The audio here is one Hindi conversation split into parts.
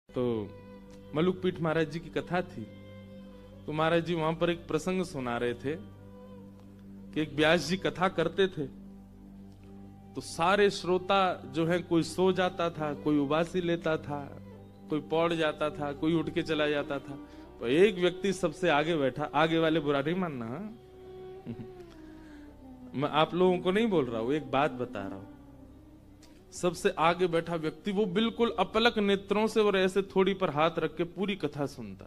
तो मलुकपीठ महाराज जी की कथा थी, तो महाराज जी वहां पर एक प्रसंग सुना रहे थे कि एक व्यास जी कथा करते थे, तो सारे श्रोता जो है कोई सो जाता था, कोई उबासी लेता था, कोई पौड़ जाता था, कोई उठ के चला जाता था। तो एक व्यक्ति सबसे आगे बैठा, आगे वाले बुरा नहीं मानना, मैं आप लोगों को नहीं बोल रहा हूं, एक बात बता रहा हूं। सबसे आगे बैठा व्यक्ति वो बिल्कुल अपलक नेत्रों से और ऐसे थोड़ी पर हाथ रख के पूरी कथा सुनता।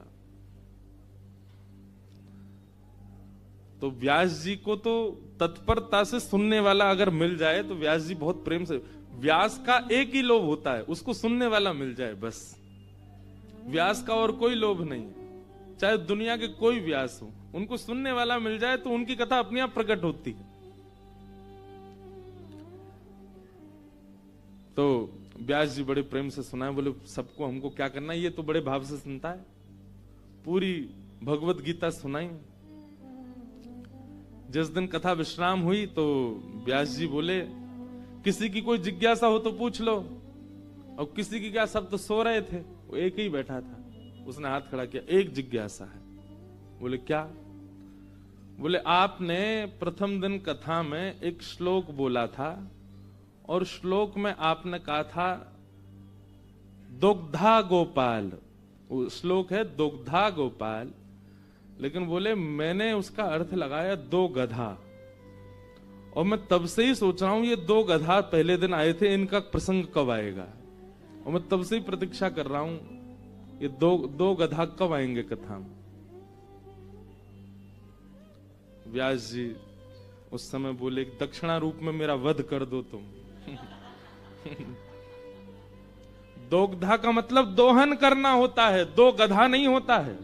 तो व्यास जी को तो तत्परता से सुनने वाला अगर मिल जाए तो व्यास जी बहुत प्रेम से, व्यास का एक ही लोभ होता है, उसको सुनने वाला मिल जाए बस। व्यास का और कोई लोभ नहीं है, चाहे दुनिया के कोई व्यास हो, उनको सुनने वाला मिल जाए तो उनकी कथा अपने आप प्रकट होती है। तो व्यास जी बड़े प्रेम से सुनाए, बोले सबको हमको क्या करना है, ये तो बड़े भाव से सुनता है, पूरी भगवत गीता सुनाई। जिस दिन कथा विश्राम हुई तो व्यास जी बोले किसी की कोई जिज्ञासा हो तो पूछ लो, और किसी की क्या, सब तो सो रहे थे, वो एक ही बैठा था, उसने हाथ खड़ा किया, एक जिज्ञासा है। बोले क्या? बोले आपने प्रथम दिन कथा में एक श्लोक बोला था और श्लोक में आपने कहा था दुग्धा गोपाल, वो श्लोक है दुग्धा गोपाल, लेकिन बोले मैंने उसका अर्थ लगाया दो गधा, और मैं तब से ही सोच रहा हूं ये दो गधा पहले दिन आए थे, इनका प्रसंग कब आएगा, और मैं तब से ही प्रतीक्षा कर रहा हूं ये दो गधा कब आएंगे कथा में। व्यास जी उस समय बोले दक्षिणा रूप में मेरा वध कर दो तुम। दोगधा का मतलब दोहन करना होता है, दो गधा नहीं होता है।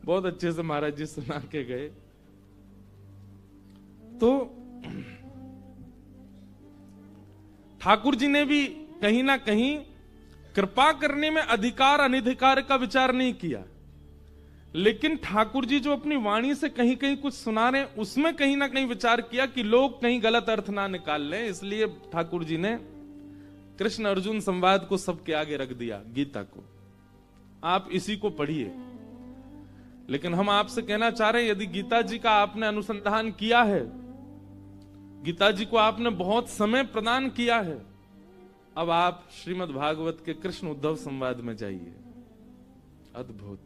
बहुत अच्छे से महाराज जी सुना के गए। तो ठाकुर जी ने भी कहीं ना कहीं कृपा करने में अधिकार अनधिकार का विचार नहीं किया, लेकिन ठाकुर जी जो अपनी वाणी से कहीं कहीं कुछ सुना रहे हैं उसमें कहीं ना कहीं विचार किया कि लोग कहीं गलत अर्थ ना निकाल लें, इसलिए ठाकुर जी ने कृष्ण अर्जुन संवाद को सबके आगे रख दिया, गीता को। आप इसी को पढ़िए। लेकिन हम आपसे कहना चाह रहे हैं, यदि गीता जी का आपने अनुसंधान किया है, गीता जी को आपने बहुत समय प्रदान किया है, अब आप श्रीमद् भागवत के कृष्ण उद्धव संवाद में जाइए। अद्भुत,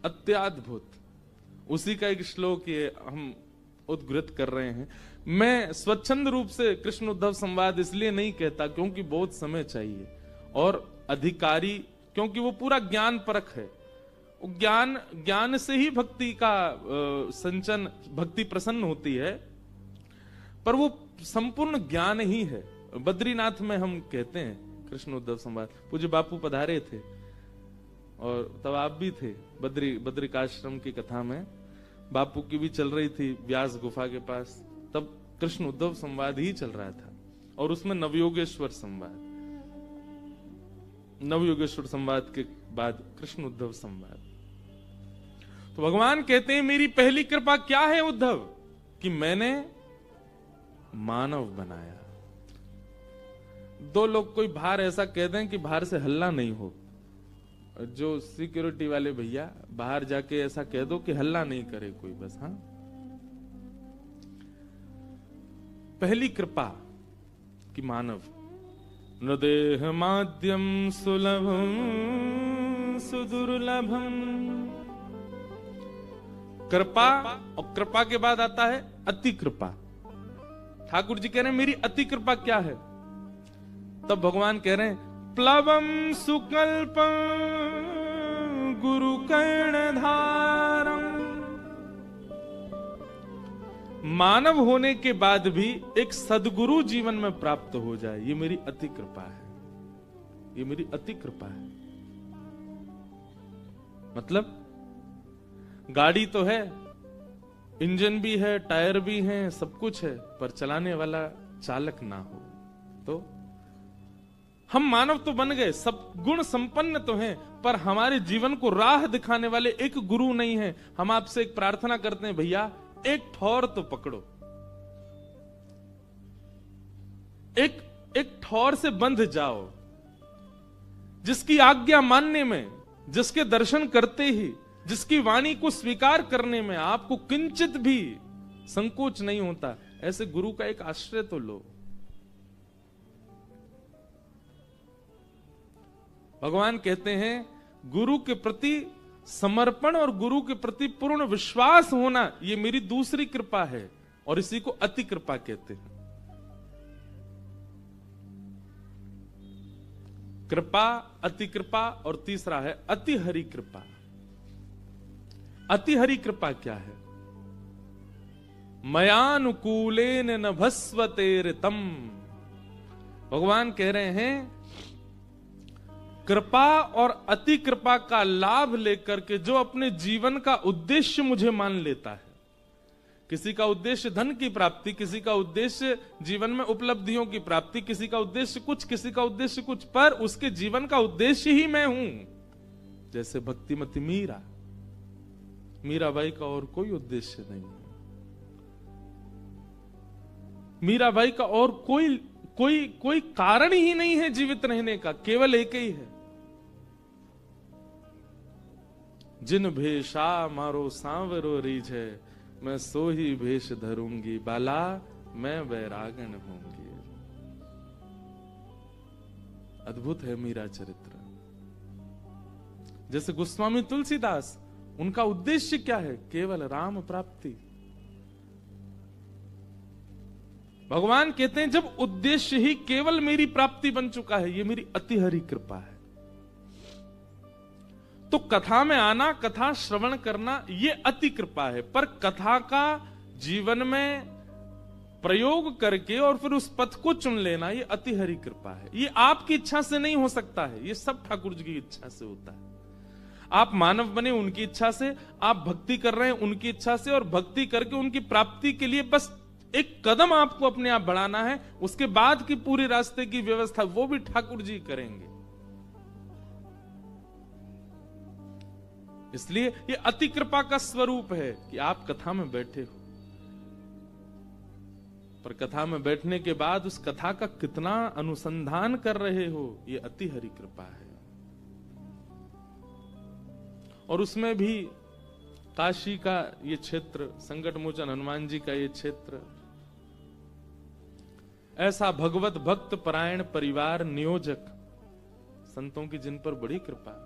अत्याद्भुत, उसी का एक श्लोक ये हम उद्धृत कर रहे हैं। मैं स्वच्छंद रूप से कृष्ण उद्धव संवाद इसलिए नहीं कहता क्योंकि बहुत समय चाहिए, और अधिकारी, क्योंकि वो पूरा ज्ञान परख है, ज्ञान से ही भक्ति का संचन, भक्ति प्रसन्न होती है, पर वो संपूर्ण ज्ञान ही है। बद्रीनाथ में हम कहते हैं कृष्ण उद्धव संवाद, पूज्य बापू पधारे थे और तब आप भी थे, बद्रिकाश्रम की कथा में बापू की भी चल रही थी व्यास गुफा के पास, तब कृष्ण उद्धव संवाद ही चल रहा था, और उसमें नवयोगेश्वर संवाद, नवयोगेश्वर संवाद के बाद कृष्ण उद्धव संवाद। तो भगवान कहते हैं मेरी पहली कृपा क्या है उद्धव, कि मैंने मानव बनाया। दो लोग कोई बाहर ऐसा कह दें कि बाहर से हल्ला नहीं हो, जो सिक्योरिटी वाले भैया बाहर जाके ऐसा कह दो कि हल्ला नहीं करे कोई, बस। हाँ, पहली कृपा कि मानव। न देह माध्यम सुलभम सुदुर्लभम, कृपा, और कृपा के बाद आता है अति कृपा। ठाकुर जी कह रहे हैं मेरी अति कृपा क्या है, तब भगवान कह रहे हैं प्लवम सुकल्पम गुरु कर्णधारम। मानव होने के बाद भी एक सद्गुरु जीवन में प्राप्त हो जाए, ये मेरी अति कृपा है, ये मेरी अति कृपा है। मतलब गाड़ी तो है, इंजन भी है, टायर भी हैं, सब कुछ है, पर चलाने वाला चालक ना हो तो। हम मानव तो बन गए, सब गुण संपन्न तो हैं, पर हमारे जीवन को राह दिखाने वाले एक गुरु नहीं है। हम आपसे एक प्रार्थना करते हैं, भैया एक ठौर तो पकड़ो, एक ठौर से बंध जाओ, जिसकी आज्ञा मानने में, जिसके दर्शन करते ही, जिसकी वाणी को स्वीकार करने में आपको किंचित भी संकोच नहीं होता, ऐसे गुरु का एक आश्रय तो लो। भगवान कहते हैं गुरु के प्रति समर्पण और गुरु के प्रति पूर्ण विश्वास होना, यह मेरी दूसरी कृपा है, और इसी को अति कृपा कहते हैं। कृपा, अति कृपा, और तीसरा है अति हरि कृपा। अति हरि कृपा क्या है? मयानुकूलेन न भस्वतेरितम। भगवान कह रहे हैं कृपा और अति कृपा का लाभ लेकर के जो अपने जीवन का उद्देश्य मुझे मान लेता है, किसी का उद्देश्य धन की प्राप्ति, किसी का उद्देश्य जीवन में उपलब्धियों की प्राप्ति, किसी का उद्देश्य कुछ, किसी का उद्देश्य कुछ, पर उसके जीवन का उद्देश्य ही मैं हूं। जैसे भक्तिमती मीरा, मीराबाई का और कोई उद्देश्य नहीं है। मीराबाई का और कोई कारण ही नहीं है जीवित रहने का, केवल एक ही है, जिन भेषा मारो सांवरो रीझ है, मैं सो ही भेष धरूंगी, बाला मैं वैरागन होंगी। अद्भुत है मीरा चरित्र। जैसे गोस्वामी तुलसीदास, उनका उद्देश्य क्या है? केवल राम प्राप्ति। भगवान कहते हैं जब उद्देश्य ही केवल मेरी प्राप्ति बन चुका है, ये मेरी अति हरि कृपा है। तो कथा में आना, कथा श्रवण करना, ये अति कृपा है। पर कथा का जीवन में प्रयोग करके और फिर उस पथ को चुन लेना, ये अति हरि कृपा है। ये आपकी इच्छा से नहीं हो सकता है, ये सब ठाकुर जी की इच्छा से होता है। आप मानव बने उनकी इच्छा से, आप भक्ति कर रहे हैं उनकी इच्छा से, और भक्ति करके उनकी प्राप्ति के लिए बस एक कदम आपको अपने आप बढ़ाना है। उसके बाद की पूरी रास्ते की व्यवस्था वो भी ठाकुर जी करेंगे। इसलिए ये अति कृपा का स्वरूप है कि आप कथा में बैठे हो, पर कथा में बैठने के बाद उस कथा का कितना अनुसंधान कर रहे हो, ये अति हरि कृपा है। और उसमें भी काशी का ये क्षेत्र, संकट मोचन हनुमान जी का ये क्षेत्र, ऐसा भगवत भक्त परायण परिवार नियोजक संतों की जिन पर बड़ी कृपा,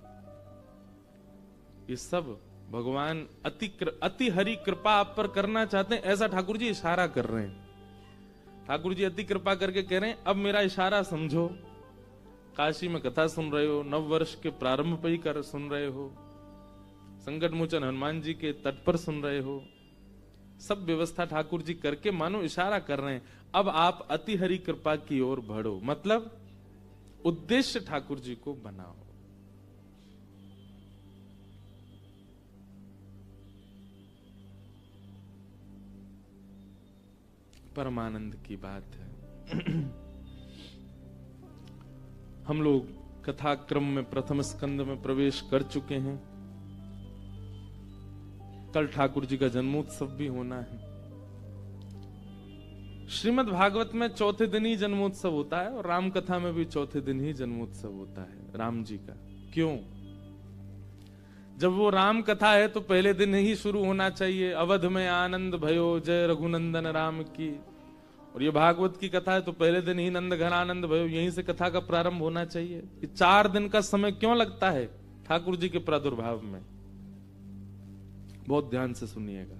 ये सब भगवान अति हरि कृपा आप पर करना चाहते हैं, ऐसा ठाकुर जी इशारा कर रहे हैं। ठाकुर जी अति कृपा करके कह रहे हैं अब मेरा इशारा समझो। काशी में कथा सुन रहे हो, नव वर्ष के प्रारंभ पर ही कर सुन रहे हो, संकट मोचन हनुमान जी के तट पर सुन रहे हो, सब व्यवस्था ठाकुर जी करके मानो इशारा कर रहे हैं अब आप अति हरि कृपा की ओर बढ़ो। मतलब उद्देश्य ठाकुर जी को बनाओ। परमानंद की बात है। हम लोग कथा क्रम में प्रथम स्कंद में प्रवेश कर चुके हैं। कल ठाकुर जी का जन्मोत्सव भी होना है। श्रीमद् भागवत में चौथे दिन ही जन्मोत्सव होता है और राम कथा में भी चौथे दिन ही जन्मोत्सव होता है राम जी का। क्यों? जब वो राम कथा है तो पहले दिन ही शुरू होना चाहिए, अवध में आनंद भयो जय रघुनंदन राम की। और ये भागवत की कथा है तो पहले दिन ही नंद घन आनंद भयो, यहीं से कथा का प्रारंभ होना चाहिए। ये 4 दिन का समय क्यों लगता है ठाकुर जी के प्रादुर्भाव में? बहुत ध्यान से सुनिएगा।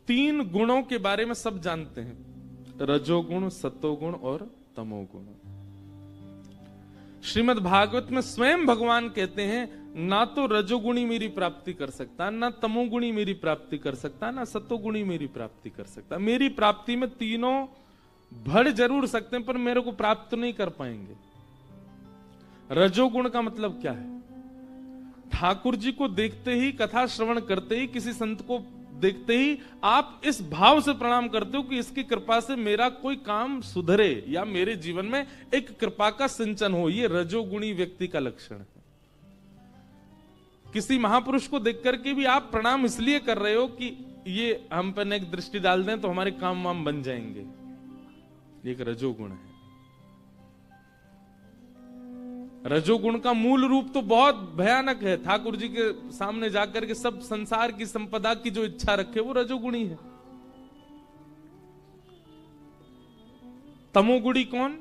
तीन गुणों के बारे में सब जानते हैं, रजोगुण, सतोगुण और तमोगुण। श्रीमद् भागवत में स्वयं भगवान कहते हैं ना तो रजोगुणी मेरी प्राप्ति कर सकता, ना तमोगुणी मेरी प्राप्ति कर सकता, ना सतोगुणी मेरी प्राप्ति कर सकता। मेरी प्राप्ति में तीनों बढ़ जरूर सकते हैं पर मेरे को प्राप्त नहीं कर पाएंगे। रजोगुण का मतलब क्या है? ठाकुर जी को देखते ही, कथा श्रवण करते ही, किसी संत को देखते ही आप इस भाव से प्रणाम करते हो कि इसकी कृपा से मेरा कोई काम सुधरे या मेरे जीवन में एक कृपा का सिंचन हो। ये रजोगुणी व्यक्ति का लक्षण है। किसी महापुरुष को देख करके भी आप प्रणाम इसलिए कर रहे हो कि ये हम पर एक दृष्टि डाल दें तो हमारे काम वाम बन जाएंगे। ये एक रजोगुण है। रजोगुण का मूल रूप तो बहुत भयानक है। ठाकुर जी के सामने जाकर के सब संसार की संपदा की जो इच्छा रखे वो रजोगुणी है। तमोगुणी कौन?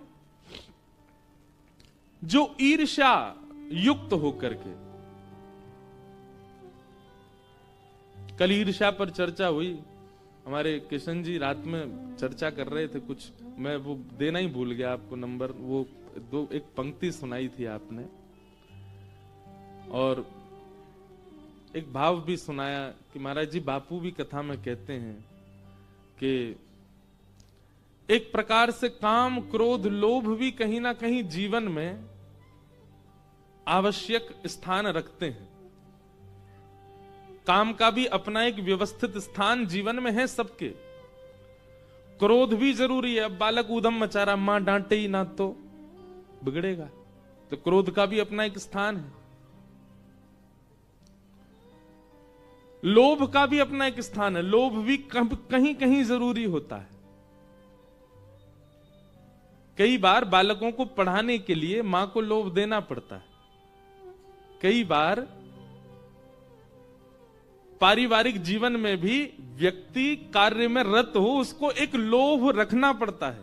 जो ईर्ष्या युक्त होकर के। कल ईर्ष्या पर चर्चा हुई, हमारे किशन जी रात में चर्चा कर रहे थे कुछ, मैं वो देना ही भूल गया आपको नंबर। वो एक पंक्ति सुनाई थी आपने और एक भाव भी सुनाया कि महाराज जी बापू भी कथा में कहते हैं कि एक प्रकार से काम क्रोध लोभ भी कहीं ना कहीं जीवन में आवश्यक स्थान रखते हैं। काम का भी अपना एक व्यवस्थित स्थान जीवन में है सबके। क्रोध भी जरूरी है। अब बालक ऊधम मचा रहा, मां डांटे ही ना तो बिगड़ेगा, तो क्रोध का भी अपना एक स्थान है। लोभ का भी अपना एक स्थान है। लोभ भी कहीं कहीं जरूरी होता है। कई बार बालकों को पढ़ाने के लिए मां को लोभ देना पड़ता है। कई बार पारिवारिक जीवन में भी व्यक्ति कार्य में रत हो, उसको एक लोभ रखना पड़ता है,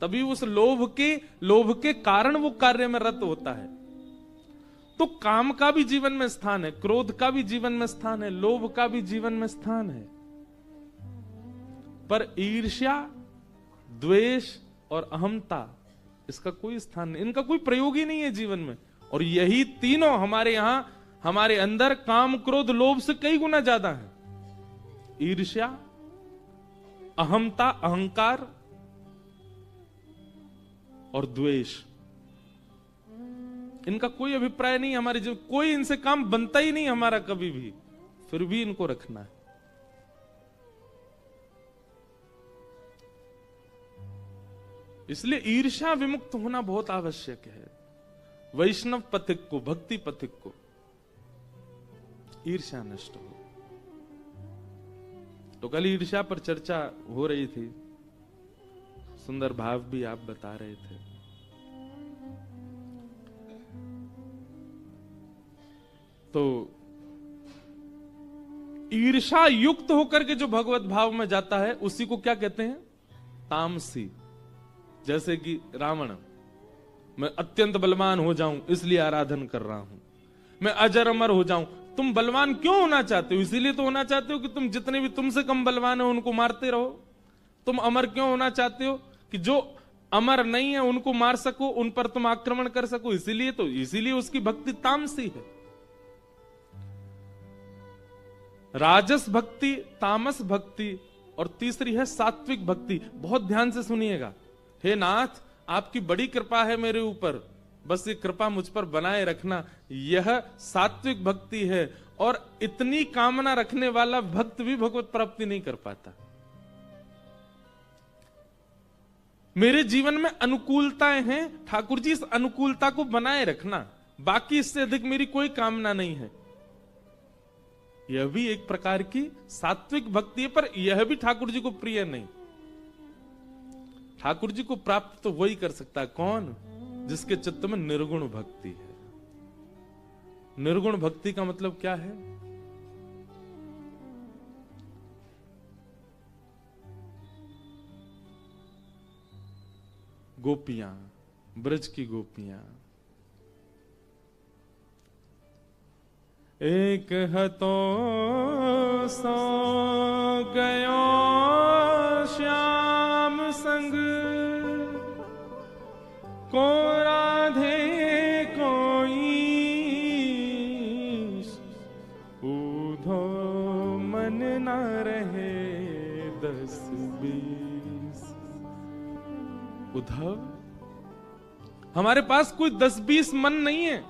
तभी उस लोभ के कारण वो कार्य में रत होता है। तो काम का भी जीवन में स्थान है, क्रोध का भी जीवन में स्थान है, लोभ का भी जीवन में स्थान है। पर ईर्ष्या, द्वेष और अहंता, इसका कोई स्थान नहीं, इनका कोई प्रयोग ही नहीं है जीवन में। और यही तीनों हमारे यहां, हमारे अंदर काम क्रोध लोभ से कई गुना ज्यादा है। ईर्ष्या, अहंता, अहंकार और द्वेष, इनका कोई अभिप्राय नहीं हमारे जीवन, कोई इनसे काम बनता ही नहीं हमारा कभी भी, फिर भी इनको रखना है। इसलिए ईर्ष्या विमुक्त होना बहुत आवश्यक है। वैष्णव पथिक को, भक्ति पथिक को ईर्ष्या नष्ट हो। तो कल ईर्ष्या पर चर्चा हो रही थी, सुंदर भाव भी आप बता रहे थे। तो ईर्ष्या युक्त होकर के जो भगवत भाव में जाता है उसी को क्या कहते हैं? तामसी। जैसे कि रावण, मैं अत्यंत बलवान हो जाऊं इसलिए आराधन कर रहा हूं, मैं अजर अमर हो जाऊं। तुम बलवान क्यों होना चाहते हो? इसीलिए तो होना चाहते हो कि तुम जितने भी तुमसे कम बलवान हो उनको मारते रहो। तुम अमर क्यों होना चाहते हो? कि जो अमर नहीं है उनको मार सको, उन पर तुम आक्रमण कर सको। इसीलिए उसकी भक्ति तामसी है। राजस भक्ति, तामस भक्ति और तीसरी है सात्विक भक्ति। बहुत ध्यान से सुनिएगा। हे नाथ, आपकी बड़ी कृपा है मेरे ऊपर, बस ये कृपा मुझ पर बनाए रखना। यह सात्विक भक्ति है। और इतनी कामना रखने वाला भक्त भी भगवत प्राप्ति नहीं कर पाता। मेरे जीवन में अनुकूलताएं हैं, ठाकुर जी इस अनुकूलता को बनाए रखना, बाकी इससे अधिक मेरी कोई कामना नहीं है। यह भी एक प्रकार की सात्विक भक्ति है, पर यह भी ठाकुर जी को प्रिय नहीं। ठाकुर जी को प्राप्त तो वही कर सकता है। कौन? जिसके चित्त में निर्गुण भक्ति है। निर्गुण भक्ति का मतलब क्या है? गोपियां, ब्रज की गोपियां। एक हतो सो गयो श्याम संग, को राधे कोई ऊधो मन न रहे 10-20। उद्धव, हमारे पास कोई 10-20 मन नहीं है।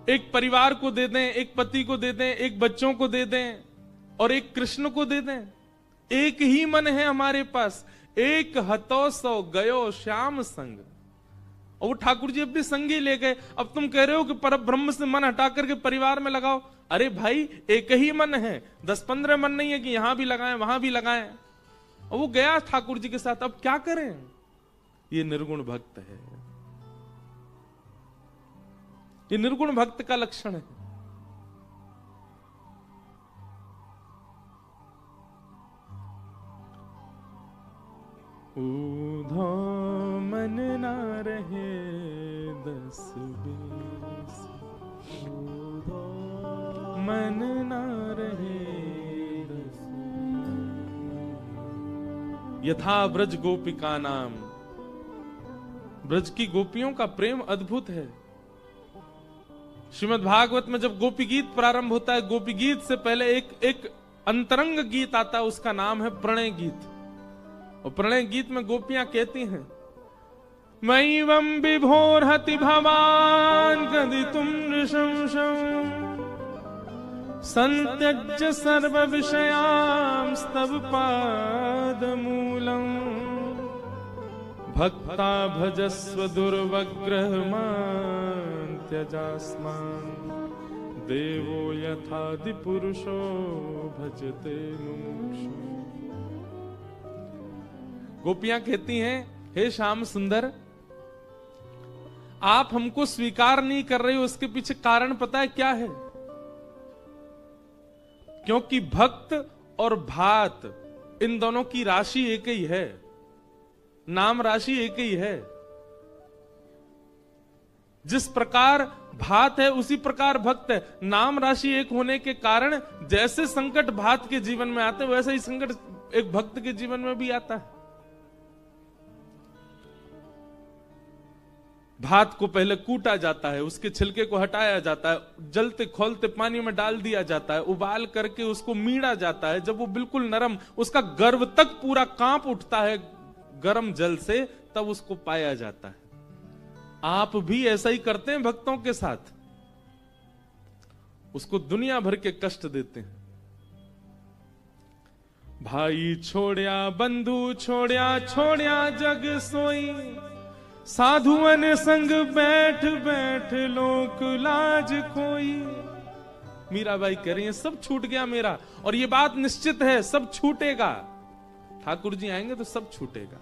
एक परिवार को दे दें, एक पति को दे दें, एक बच्चों को दे दें और एक कृष्ण को दे दें। एक ही मन है हमारे पास। एक हतो सो गयो श्याम संग। और वो ठाकुर जी अपनी संगी ले गए। अब तुम कह रहे हो कि पर ब्रह्म से मन हटा करके परिवार में लगाओ। अरे भाई, एक ही मन है, 10-15 मन नहीं है कि यहां भी लगाएं वहां भी लगाएं। और वो गया ठाकुर जी के साथ। अब क्या करें? ये निर्गुण भक्त है, ये निर्गुण भक्त का लक्षण है। ऊधो मन ना रहे 10-20, ऊधो मन ना रहे 10-20। यथा ब्रज गोपिका नाम, ब्रज की गोपियों का प्रेम अद्भुत है। श्रीमद् भागवत में जब गोपी गीत प्रारंभ होता है, गोपी गीत से पहले एक अंतरंग गीत आता है, उसका नाम है प्रणय गीत। और प्रणय गीत में गोपियां कहती हैं, मैवं विभोरहति भवान कदितुं नृशंसं संत्यज्य सर्व विषयांस्तव पादमूलम् भक्ता भजस्व दुर्वग्रहमान् त्यजास्मान् देवो यथादि पुरुषो भजते मुमुक्षु। गोपियां कहती हैं, हे श्याम सुंदर, आप हमको स्वीकार नहीं कर रहे हो, उसके पीछे कारण पता है क्या है? क्योंकि भक्त और भात इन दोनों की राशि एक ही है, नाम राशि एक ही है। जिस प्रकार भात है उसी प्रकार भक्त है। नाम राशि एक होने के कारण जैसे संकट भात के जीवन में आते हैं, वैसे ही संकट एक भक्त के जीवन में भी आता है। भात को पहले कूटा जाता है, उसके छिलके को हटाया जाता है, जलते खोलते पानी में डाल दिया जाता है, उबाल करके उसको मीड़ा जाता है। जब वो बिल्कुल नरम, उसका गर्भ तक पूरा कांप उठता है गर्म जल से, तब उसको पाया जाता है। आप भी ऐसा ही करते हैं भक्तों के साथ, उसको दुनिया भर के कष्ट देते हैं। भाई छोड़या बंधु छोड़या, छोड़या जग सोई, साधुअन संग बैठ बैठ लोक लाज खोई। मीराबाई कह रही है, सब छूट गया मेरा, और ये बात निश्चित है, सब छूटेगा। ठाकुर जी आएंगे तो सब छूटेगा।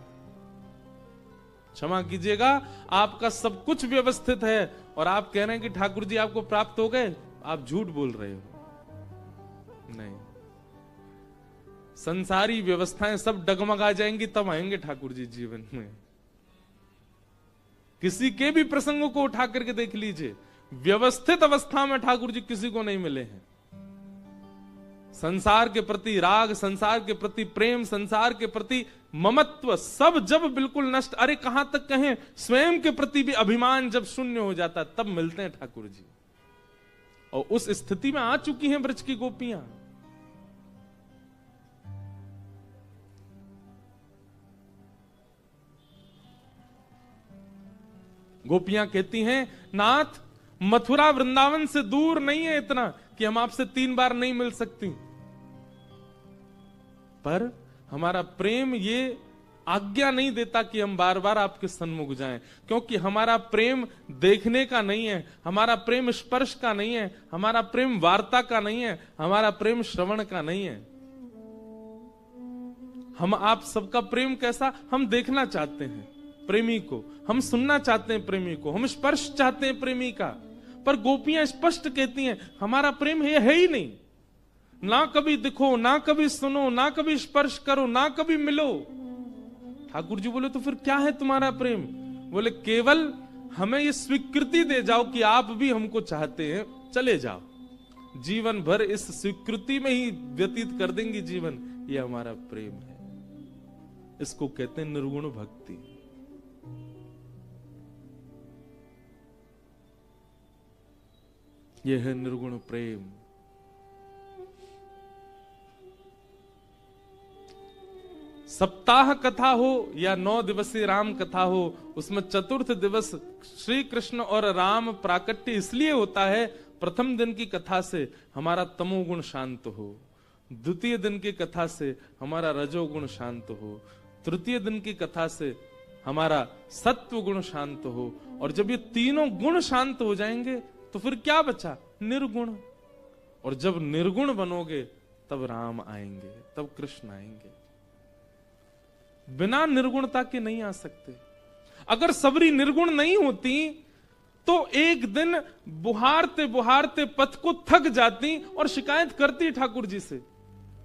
क्षमा कीजिएगा, आपका सब कुछ व्यवस्थित है और आप कह रहे हैं कि ठाकुर जी आपको प्राप्त हो गए। आप झूठ बोल रहे हो। नहीं, संसारी व्यवस्थाएं सब डगमगा जाएंगी, तब आएंगे ठाकुर जी जीवन में। किसी के भी प्रसंगों को उठा करके देख लीजिए, व्यवस्थित अवस्था में ठाकुर जी किसी को नहीं मिले हैं। संसार के प्रति राग, संसार के प्रति प्रेम, संसार के प्रति ममत्व सब जब बिल्कुल नष्ट, अरे कहां तक कहें, स्वयं के प्रति भी अभिमान जब शून्य हो जाता है, तब मिलते हैं ठाकुर जी। और उस स्थिति में आ चुकी हैं ब्रज की गोपियां। गोपियां कहती हैं, नाथ मथुरा वृंदावन से दूर नहीं है इतना कि हम आपसे 3 बार नहीं मिल सकती, पर हमारा प्रेम ये आज्ञा नहीं देता कि हम बार बार आपके सन्मुख जाएं, क्योंकि हमारा प्रेम देखने का नहीं है, हमारा प्रेम स्पर्श का नहीं है, हमारा प्रेम वार्ता का नहीं है, हमारा प्रेम श्रवण का नहीं है। हम आप सबका प्रेम कैसा, हम देखना चाहते हैं प्रेमी को, हम सुनना चाहते हैं प्रेमी को, हम स्पर्श चाहते हैं प्रेमी का। पर गोपियां स्पष्ट कहती हैं, हमारा प्रेम ये है ही नहीं। ना कभी दिखो, ना कभी सुनो, ना कभी स्पर्श करो, ना कभी मिलो। ठाकुर जी बोले, तो फिर क्या है तुम्हारा प्रेम? बोले, केवल हमें ये स्वीकृति दे जाओ कि आप भी हमको चाहते हैं, चले जाओ। जीवन भर इस स्वीकृति में ही व्यतीत कर देंगे जीवन, ये हमारा प्रेम है। इसको कहते हैं निर्गुण भक्ति। यह है निर्गुण प्रेम। सप्ताह कथा हो या 9 दिवसीय राम कथा हो, उसमें चतुर्थ दिवस श्री कृष्ण और राम प्राकट्य इसलिए होता है, प्रथम दिन की कथा से हमारा तमोगुण शांत हो, द्वितीय दिन की कथा से हमारा रजोगुण शांत हो, तृतीय दिन की कथा से हमारा सत्व गुण शांत हो, और जब ये तीनों गुण शांत हो जाएंगे तो फिर क्या बचा? निर्गुण। और जब निर्गुण बनोगे तब राम आएंगे, तब कृष्ण आएंगे। बिना निर्गुणता के नहीं आ सकते। अगर सबरी निर्गुण नहीं होती तो एक दिन बुहारते बुहारते पथ को थक जाती और शिकायत करती ठाकुर जी से।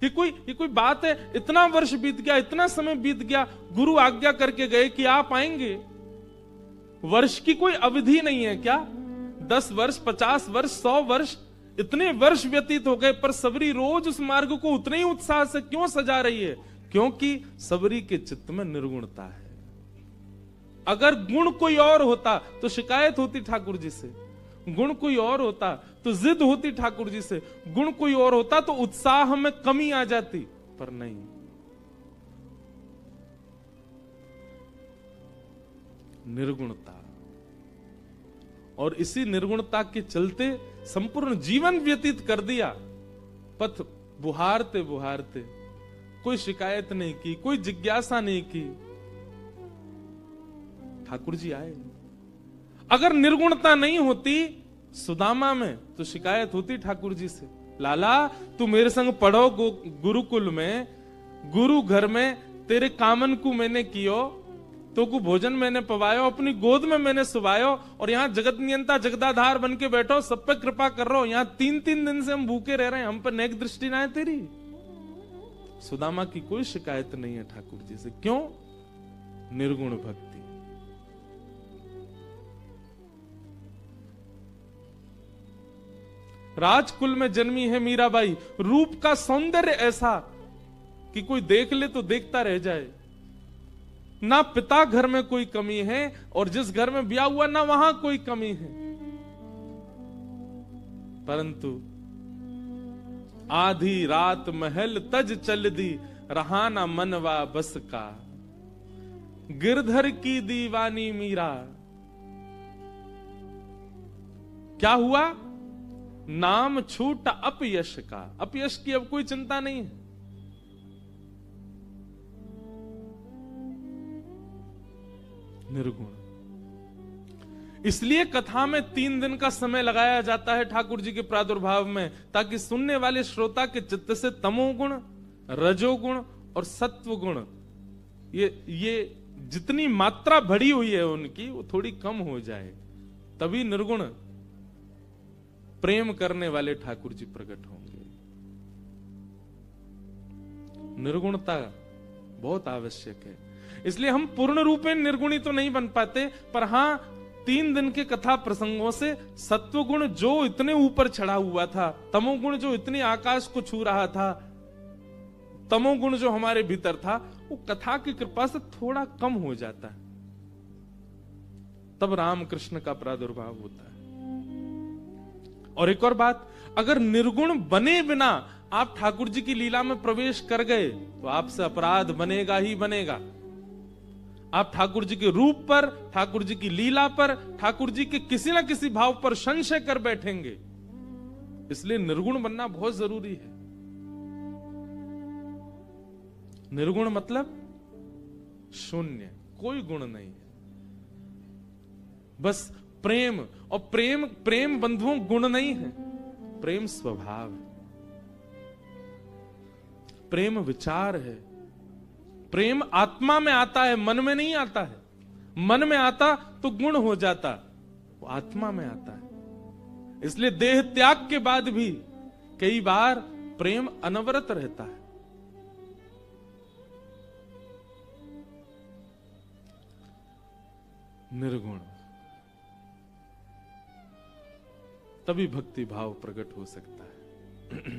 ये कोई बात है? इतना वर्ष बीत गया, इतना समय बीत गया, गुरु आज्ञा करके गए कि आप आएंगे। वर्ष की कोई अवधि नहीं है क्या? 10 वर्ष, 50 वर्ष, 100 वर्ष, इतने वर्ष व्यतीत हो गए, पर सबरी रोज उस मार्ग को उतने ही उत्साह से क्यों सजा रही है? क्योंकि सबरी के चित्त में निर्गुणता है। अगर गुण कोई और होता तो शिकायत होती ठाकुर जी से, गुण कोई और होता तो जिद होती ठाकुर जी से, गुण कोई और होता तो उत्साह में कमी आ जाती, पर नहीं। निर्गुणता, और इसी निर्गुणता के चलते संपूर्ण जीवन व्यतीत कर दिया। पथ बुहारते बुहारते कोई शिकायत नहीं की, कोई जिज्ञासा नहीं की, ठाकुर जी आए। अगर निर्गुणता नहीं होती सुदामा में तो शिकायत होती ठाकुर जी से, लाला तू मेरे संग पढ़ो गुरुकुल में, गुरु घर में, तेरे कामन को मैंने कियो, तो को भोजन मैंने पवायो, अपनी गोद में मैंने सुवायो, और यहाँ जगत नियंता जगदाधार बन के बैठो, सब पे कृपा कर रहा हो। यहाँ 3-3 दिन से हम भूखे रह रहे हैं, हम पर नेक दृष्टि ना है तेरी। सुदामा की कोई शिकायत नहीं है ठाकुर जी से। क्यों? निर्गुण भक्ति। राजकुल में जन्मी है मीराबाई, रूप का सौंदर्य ऐसा कि कोई देख ले तो देखता रह जाए। ना पिता घर में कोई कमी है, और जिस घर में ब्याह हुआ ना वहां कोई कमी है, परंतु आधी रात महल तज चल दी, रहा ना मनवा बस का, गिरधर की दीवानी मीरा। क्या हुआ? नाम छूटा अपयश का। अपयश की अब कोई चिंता नहीं है। निर्गुण। इसलिए कथा में 3 दिन का समय लगाया जाता है ठाकुर जी के प्रादुर्भाव में, ताकि सुनने वाले श्रोता के चित्त से तमोगुण, रजोगुण और सत्वगुण, ये जितनी मात्रा बढ़ी हुई है उनकी, वो थोड़ी कम हो जाए। तभी निर्गुण प्रेम करने वाले ठाकुर जी प्रकट होंगे। निर्गुणता बहुत आवश्यक है। इसलिए हम पूर्ण रूपेण निर्गुणी तो नहीं बन पाते, पर हां 3 दिन के कथा प्रसंगों से सत्वगुण जो इतने ऊपर चढ़ा हुआ था, तमोगुण जो इतने आकाश को छू रहा था, तमोगुण जो हमारे भीतर था, वो कथा की कृपा से थोड़ा कम हो जाता है। तब रामकृष्ण का प्रादुर्भाव होता है। और एक और बात, अगर निर्गुण बने बिना आप ठाकुर जी की लीला में प्रवेश कर गए तो आपसे अपराध बनेगा ही बनेगा। आप ठाकुर जी के रूप पर, ठाकुर जी की लीला पर, ठाकुर जी के किसी ना किसी भाव पर संशय कर बैठेंगे। इसलिए निर्गुण बनना बहुत जरूरी है। निर्गुण मतलब शून्य, कोई गुण नहीं है, बस प्रेम। और प्रेम बंधुओं गुण नहीं है, प्रेम स्वभाव है, प्रेम विचार है। प्रेम आत्मा में आता है, मन में नहीं आता है। मन में आता तो गुण हो जाता, वो आत्मा में आता है। इसलिए देह त्याग के बाद भी कई बार प्रेम अनवरत रहता है। निर्गुण, तभी भक्ति भाव प्रकट हो सकता है।